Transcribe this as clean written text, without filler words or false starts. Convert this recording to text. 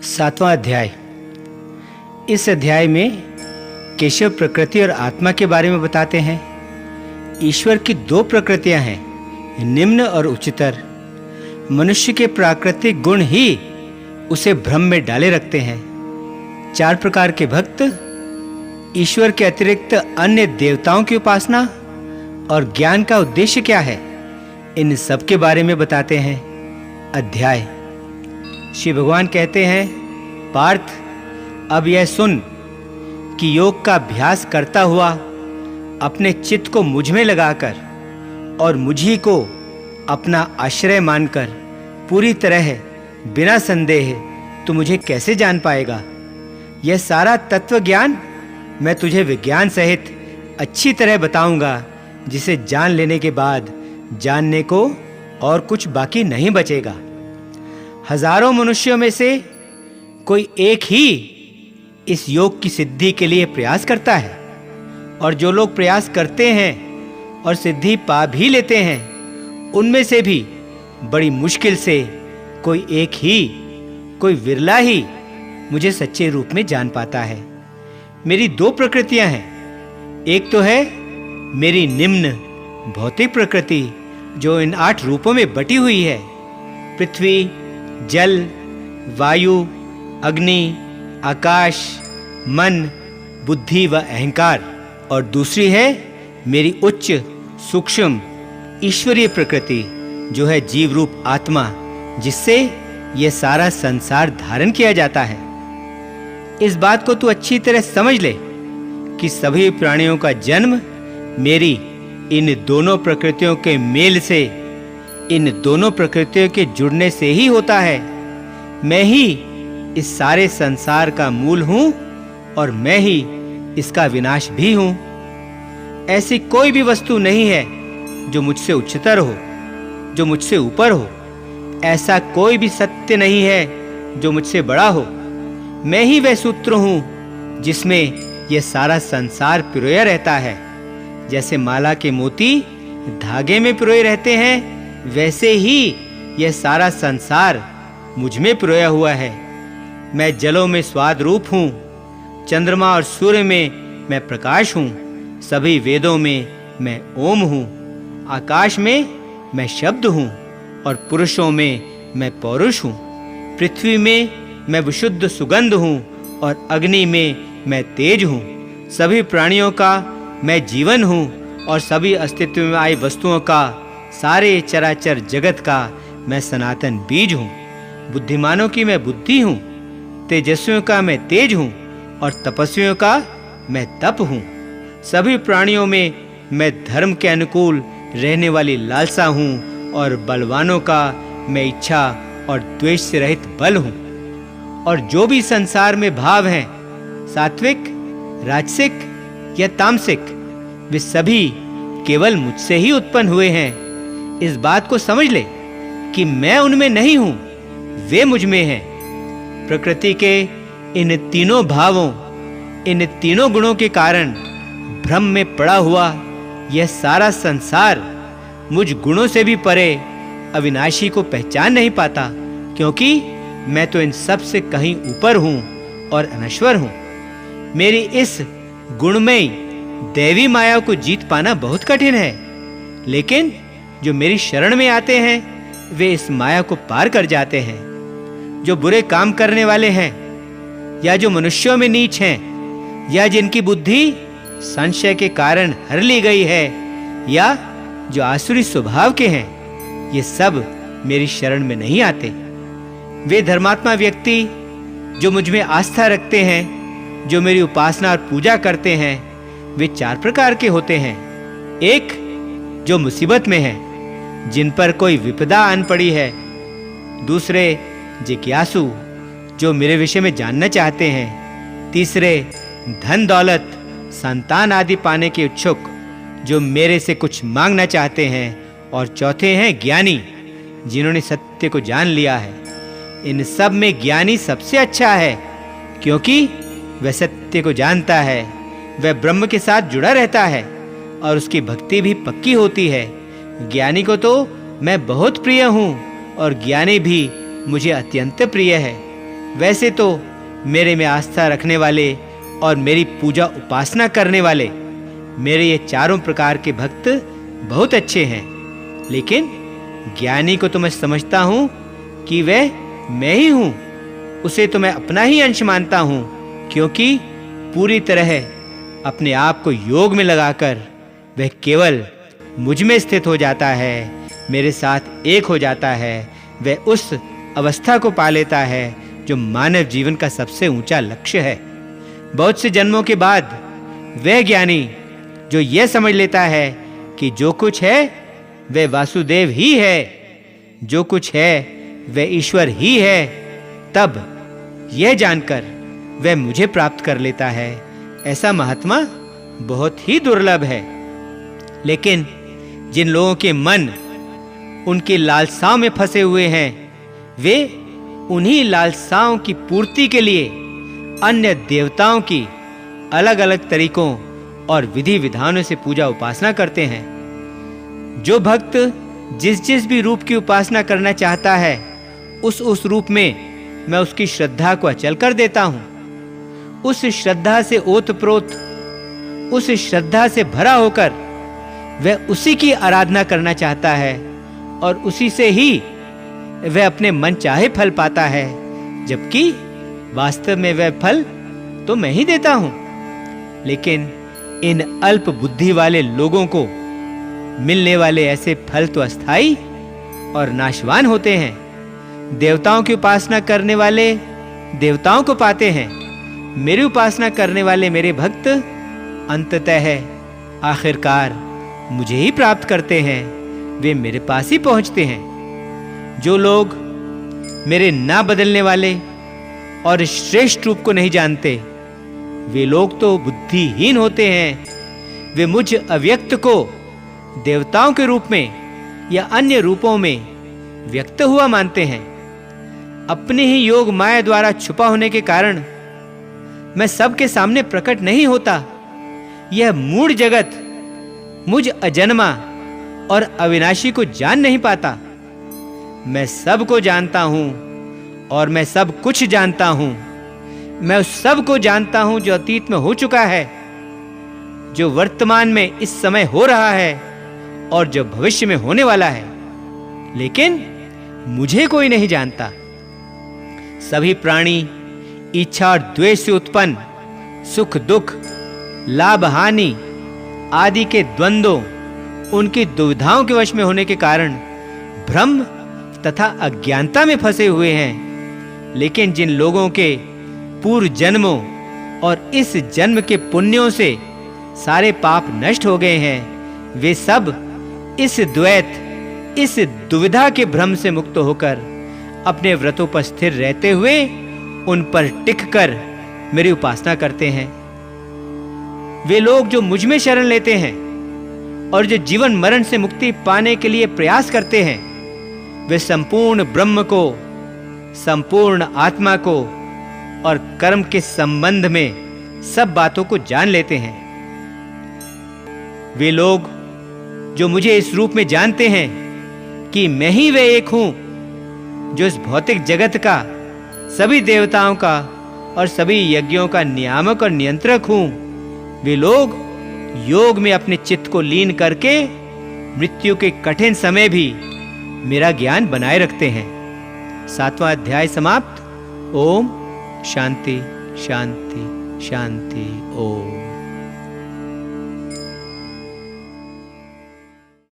7वां अध्याय। इस अध्याय में केशव प्रकृति और आत्मा के बारे में बताते हैं। ईश्वर की दो प्रकृतियां हैं, निम्न और उच्चतर। मनुष्य के प्राकृतिक गुण ही उसे भ्रम में डाले रखते हैं। 4 प्रकार के भक्त, ईश्वर के अतिरिक्त अन्य देवताओं की उपासना और ज्ञान का उद्देश्य क्या है, इन सब के बारे में बताते हैं। अध्याय। श्री भगवान कहते हैं, पार्थ, अब यह सुन कि योग का अभ्यास करता हुआ अपने चित्त को मुझ में लगाकर और मुझी को अपना आश्रय मानकर पूरी तरह बिना संदेह तू मुझे कैसे जान पाएगा। यह सारा तत्व ज्ञान मैं तुझे विज्ञान सहित अच्छी तरह बताऊंगा, जिसे जान लेने के बाद जानने को और कुछ बाकी नहीं बचेगा। हजारों मनुष्यों में से कोई एक ही इस योग की सिद्धि के लिए प्रयास करता है, और जो लोग प्रयास करते हैं और सिद्धि पा भी लेते हैं, उनमें से भी बड़ी मुश्किल से कोई एक ही, कोई विरला ही मुझे सच्चे रूप में जान पाता है। मेरी 2 प्रकृतियां हैं। एक तो है मेरी निम्न भौतिक प्रकृति, जो इन 8 रूपों में बटी हुई है: पृथ्वी, जल, वायु, अग्नि, आकाश, मन, बुद्धि व अहंकार। और दूसरी है मेरी उच्च सूक्ष्म ईश्वरीय प्रकृति, जो है जीव रूप आत्मा, जिससे यह सारा संसार धारण किया जाता है। इस बात को तू अच्छी तरह समझ ले कि सभी प्राणियों का जन्म मेरी इन दोनों प्रकृतियों के मेल से, इन दोनों प्रकृतियों के जुड़ने से ही होता है। मैं ही इस सारे संसार का मूल हूं और मैं ही इसका विनाश भी हूं। ऐसी कोई भी वस्तु नहीं है जो मुझसे उच्चतर हो, जो मुझसे ऊपर हो। ऐसा कोई भी सत्य नहीं है जो मुझसे बड़ा हो। मैं ही वह सूत्र हूं जिसमें यह सारा संसार पिरोया रहता है। जैसे माला के मोती धागे में पिरोए रहते हैं, वैसे ही यह सारा संसार मुझ में पिरोया हुआ है। मैं जलों में स्वाद रूप हूं, चंद्रमा और सूर्य में मैं प्रकाश हूं, सभी वेदों में मैं ओम हूं, आकाश में मैं शब्द हूं और पुरुषों में मैं पौरुष हूं। पृथ्वी में मैं विशुद्ध सुगंध हूं और अग्नि में मैं तेज हूं। सभी प्राणियों का मैं जीवन हूं और सभी अस्तित्व में आई वस्तुओं का, सारे चराचर जगत का मैं सनातन बीज हूं। बुद्धिमानों की मैं बुद्धि हूं, तेजस्वियों का मैं तेज हूं और तपस्वियों का मैं तप हूं। सभी प्राणियों में मैं धर्म के अनुकूल रहने वाली लालसा हूं और बलवानों का मैं इच्छा और द्वेष से रहित बल हूं। और जो भी संसार में भाव हैं, सात्विक, राजसिक या तामसिक, वे सभी केवल मुझसे ही उत्पन्न हुए हैं। इस बात को समझ ले कि मैं उनमें नहीं हूं, वे मुझ में हैं। प्रकृति के इन तीनों भावों, इन तीनों गुणों के कारण भ्रम में पड़ा हुआ यह सारा संसार मुझ गुणों से भी परे अविनाशी को पहचान नहीं पाता, क्योंकि मैं तो इन सब से कहीं ऊपर हूं और अनश्वर हूं। मेरी इस गुणमयी दैवी माया को जीत पाना बहुत कठिन है, लेकिन जो मेरी शरण में आते हैं वे इस माया को पार कर जाते हैं। जो बुरे काम करने वाले हैं, या जो मनुष्यों में नीच हैं, या जिनकी बुद्धि संशय के कारण हर ली गई है, या जो आसुरी स्वभाव के हैं, ये सब मेरी शरण में नहीं आते। वे धर्मात्मा व्यक्ति जो मुझ में आस्था रखते हैं, जो मेरी उपासना और पूजा करते हैं, वे 4 प्रकार के होते हैं। एक, जो मुसीबत में हैं, जिन पर कोई विपदा आन पड़ी है। दूसरे, जिज्ञासु, जो मेरे विषय में जानना चाहते हैं। तीसरे, धन दौलत संतान आदि पाने के इच्छुक, जो मेरे से कुछ मांगना चाहते हैं। और चौथे हैं ज्ञानी, जिन्होंने सत्य को जान लिया है। इन सब में ज्ञानी सबसे अच्छा है, क्योंकि वह सत्य को जानता है, वह ब्रह्म के साथ जुड़ा रहता है और उसकी भक्ति भी पक्की होती है। ज्ञानी को तो मैं बहुत प्रिय हूँ और ज्ञानी भी मुझे अत्यंत प्रिय है। वैसे तो मेरे में आस्था रखने वाले और मेरी पूजा उपासना करने वाले मेरे ये चारों प्रकार के भक्त बहुत अच्छे हैं, लेकिन ज्ञानी को तो मैं समझता हूँ कि वह मैं ही हूँ। उसे तो मैं अपना ही अंश मानता हूँ, क्योंकि पूरी तरह अपने आप को योग में लगाकर वह केवल मुझ में स्थित हो जाता है, मेरे साथ एक हो जाता है। वह उस अवस्था को पा लेता है जो मानव जीवन का सबसे ऊंचा लक्ष्य है। बहुत से जन्मों के बाद वह ज्ञानी जो यह समझ लेता है कि जो कुछ है वह वासुदेव ही है, जो कुछ है वह ईश्वर ही है, तब यह जानकर वह मुझे प्राप्त कर लेता है। ऐसा महात्मा बहुत ही दुर्लभ है। लेकिन जिन लोगों के मन उनकी लालसाओं में फंसे हुए हैं, वे उन्हीं लालसाओं की पूर्ति के लिए अन्य देवताओं की अलग-अलग तरीकों और विधि विधानों से पूजा उपासना करते हैं। जो भक्त जिस भी रूप की उपासना करना चाहता है, उस रूप में मैं उसकी श्रद्धा को अचल कर देता हूँ। उस श्रद्धा से ओतप्रोत, उस श्रद्धा से भरा होकर वह उसी की आराधना करना चाहता है और उसी से ही वह अपने मन चाहे फल पाता है, जबकि वास्तव में वह फल तो मैं ही देता हूं। लेकिन इन अल्प बुद्धि वाले लोगों को मिलने वाले ऐसे फल तो अस्थाई और नाशवान होते हैं। देवताओं की उपासना करने वाले देवताओं को पाते हैं, मेरी उपासना करने वाले मेरे भक्त अंततः आखिरकार मुझे ही प्राप्त करते हैं, वे मेरे पास ही पहुंचते हैं। जो लोग मेरे ना बदलने वाले और श्रेष्ठ रूप को नहीं जानते, वे लोग तो बुद्धिहीन होते हैं। वे मुझ अव्यक्त को देवताओं के रूप में या अन्य रूपों में व्यक्त हुआ मानते हैं। अपने ही योग माया द्वारा छुपा होने के कारण मैं सबके सामने प्रकट नहीं होता। यह मूढ़ जगत मुझ अजन्मा और अविनाशी को जान नहीं पाता। मैं सब को जानता हूं और मैं सब कुछ जानता हूं। मैं उस सब को जानता हूं जो अतीत में हो चुका है, जो वर्तमान में इस समय हो रहा है और जो भविष्य में होने वाला है। लेकिन मुझे कोई नहीं जानता। सभी प्राणी इच्छा और द्वेष से उत्पन्न सुख दुख, लाभ हानि आदि के द्वंद्वों, उनकी दुविधाओं के वश में होने के कारण भ्रम तथा अज्ञानता में फंसे हुए हैं। लेकिन जिन लोगों के पूर्व जन्मों और इस जन्म के पुण्यों से सारे पाप नष्ट हो गए हैं, वे सब इस द्वैत, इस दुविधा के भ्रम से मुक्त होकर अपने व्रतों पर स्थिर रहते हुए उन पर टिककर मेरी उपासना करते हैं। वे लोग जो मुझ में शरण लेते हैं और जो जीवन मरण से मुक्ति पाने के लिए प्रयास करते हैं, वे संपूर्ण ब्रह्म को, संपूर्ण आत्मा को और कर्म के संबंध में सब बातों को जान लेते हैं। वे लोग जो मुझे इस रूप में जानते हैं कि मैं ही वह एक हूं जो इस भौतिक जगत का, सभी देवताओं का और सभी यज्ञों का नियामक और नियंत्रक हूं, वे लोग योग में अपने चित्त को लीन करके मृत्यु के कठिन समय भी मेरा ज्ञान बनाए रखते हैं। 7वां अध्याय समाप्त। ओम शांति शांति शांति। ओम।